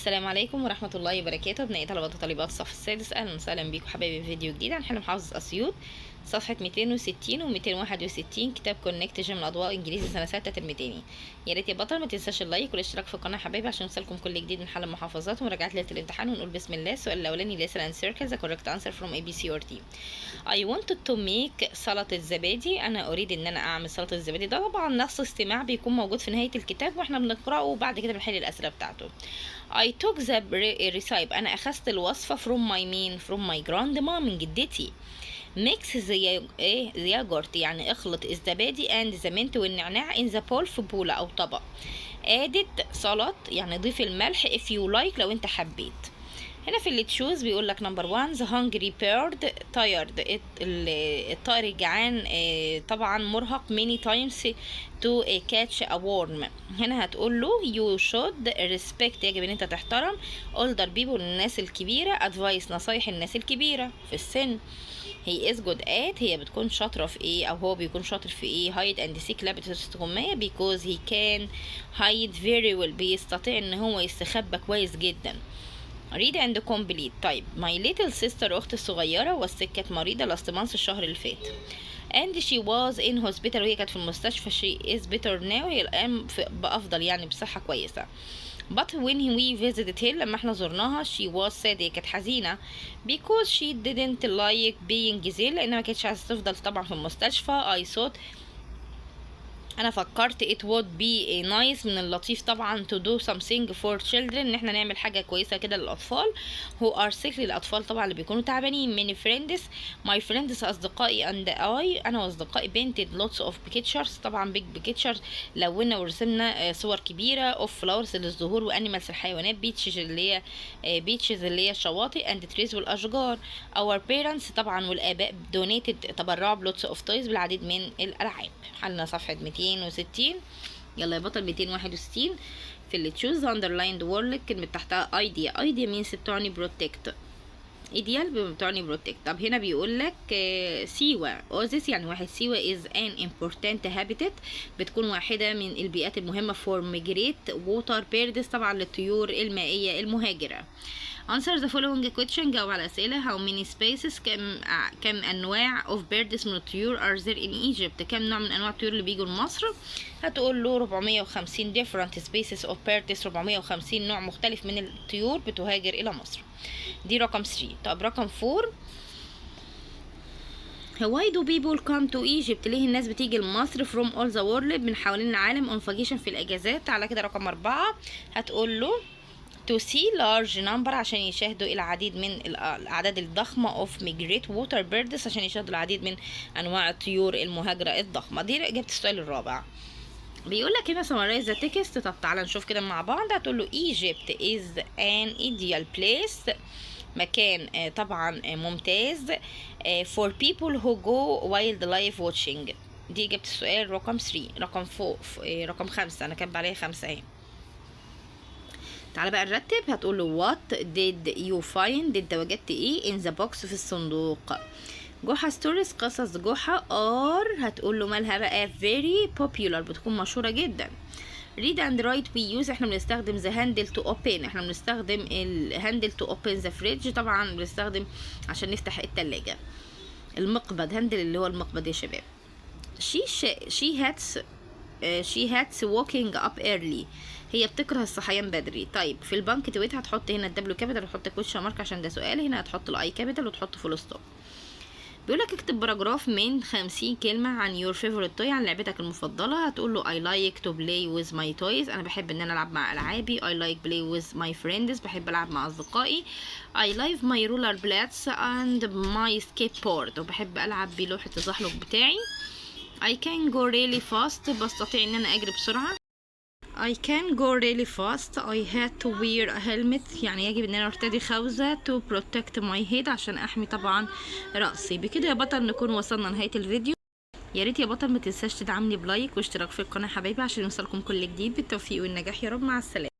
السلام عليكم ورحمة الله وبركاته. ابنائي طلبة وطالبات الصف السادس، أهلا وسهلا بيكم حبايبي في فيديو جديد عن حلم محافظة أسيوط، صفحة 260 و 261، كتاب كونكت جيم الأضواء إنجليزي سنة 6 ترم تاني. يا ريت يا بطل ما تنساش اللايك والاشتراك في القناة حبايبي عشان يوصلكم كل جديد من حل محافظات ومراجعة ليلة الامتحان. ونقول بسم الله. السؤال الأولاني listen and circle the correct answer from A, B, C or D. I wanted to make سلطة الزبادي. أنا أريد إن أنا أعمل سلطة الزبادي. ده طبعا نص استماع بيكون موجود في نهاية الكتاب واحنا بنقرأه وبعد كده بنحل الأسئلة بتاعته. I took the recipe. أنا أخذت الوصفة from my grandma من جدتي. mix the yogurt يعني اخلط الزبادي and the mint والنعناع in the bowl في بولة أو طبق. added سلط يعني ضيف الملح if you like لو أنت حبيت. هنا في اللي تشوز بيقول لك نمبر 1 the hungry bird tired الطائر الجعان طبعا مرهق many times to catch a worm. هنا هتقول له you should respect يجب ان انت تحترم older people الناس الكبيرة advice نصايح الناس الكبيرة في السن. he is good at هي بتكون شاطرة في ايه او هو بيكون شاطر في ايه. hide and seek لعبة الاستغماية because he can hide very well بيستطيع ان هو يستخبى كويس جدا. read and complete. طيب my little sister أختي الصغيرة والست كانت مريضة last month الشهر اللي فات and she was in hospital وهي كانت في المستشفى. she is better now هي الآن بأفضل يعني بصحة كويسة. but when we visited her لما احنا زرناها she was sad هي كانت حزينة because she didn't like being ill لأنها ما كانتش عايزة تفضل طبعا في المستشفى. I thought انا فكرت it would be nice من اللطيف طبعا to do something for children ان احنا نعمل حاجه كويسه كده للاطفال who are sick للاطفال طبعا اللي بيكونوا تعبانين. many friends my friends اصدقائي and I انا واصدقائي painted lots of pictures طبعا big pictures لونا ورسمنا صور كبيره of flowers للزهور وانيمالز الحيوانات beaches اللي هي الشواطئ and trees والاشجار. our parents طبعا والاباء donated تبرعوا ب lots of toys بالعديد من الالعاب. حلنا صفحه 260. يلا يا بطل 261 في اللي تشوز underlined word كلمة تحتها idea means بتعني protect ideal بتعني protect. طب هنا بيقول لك سيوة oasis يعني واحد سيوة is an important habitat بتكون واحدة من البيئات المهمة for migrate water birds طبعا للطيور المائية المهاجرة. answer the following question جاوب على الأسئلة. how many species كم أنواع of birds من الطيور are there in Egypt كم نوع من أنواع الطيور اللي بيجوا لمصر. هتقول له 450 different species of birds 450 نوع مختلف من الطيور بتهاجر إلى مصر. دي رقم 3. طب رقم 4 why do people come to Egypt ليه الناس بتيجي لمصر from all the world من حوالين العالم on vacation في الأجازات. على كده رقم 4 هتقول له to see large number عشان يشاهدوا العديد من الأعداد الضخمة of migrate water birds عشان يشاهدوا العديد من أنواع الطيور المهاجرة الضخمة. دي إجابة السؤال الرابع. بيقول لك هنا summarize the text. طب تعالى نشوف كده مع بعض. هتقول له Egypt is an ideal place مكان طبعا ممتاز for people who go wildlife watching. دي إجابة السؤال رقم 3. رقم 5 أنا كاتبه عليها 5 أهي. تعالى بقى نرتب. هتقول له what did you find انت وجدت ايه in the box في الصندوق. جحا ستوريز قصص جحا are هتقول له مالها بقى very popular بتكون مشهورة جدا. read and write we use احنا بنستخدم the handle to open احنا بنستخدم الهاندل to open the fridge طبعا بنستخدم عشان نفتح التلاجة. المقبض هاندل اللي هو المقبض يا شباب. she hates waking up early هي بتكره الصحيان بدري. طيب في البنك تويت هتحط هنا الدبليو كابيتال وتحط كويشن مارك عشان ده سؤال. هنا هتحط الاي كابيتال وتحط فول ستوب. بيقولك اكتب باراجراف من 50 كلمة عن your favorite toy عن لعبتك المفضلة. هتقول له I like to play with my toys أنا بحب إن أنا ألعب مع ألعابي. I like play with my friends بحب ألعب مع أصدقائي. I love my roller blades and my skateboard وبحب ألعب بلوحة التزحلق بتاعي. I can go really fast بستطيع إن أنا أجري بسرعة. I can go really fast. I had to wear a helmet يعني يجب ان انا ارتدي خوذة to protect my head عشان احمي طبعا رأسي. بكده يا بطل نكون وصلنا نهاية الفيديو. يا ريت يا بطل ما تنساش تدعمني بلايك واشتراك في القناة حبايبي عشان يوصلكم كل جديد. بالتوفيق والنجاح يا رب. مع السلامة.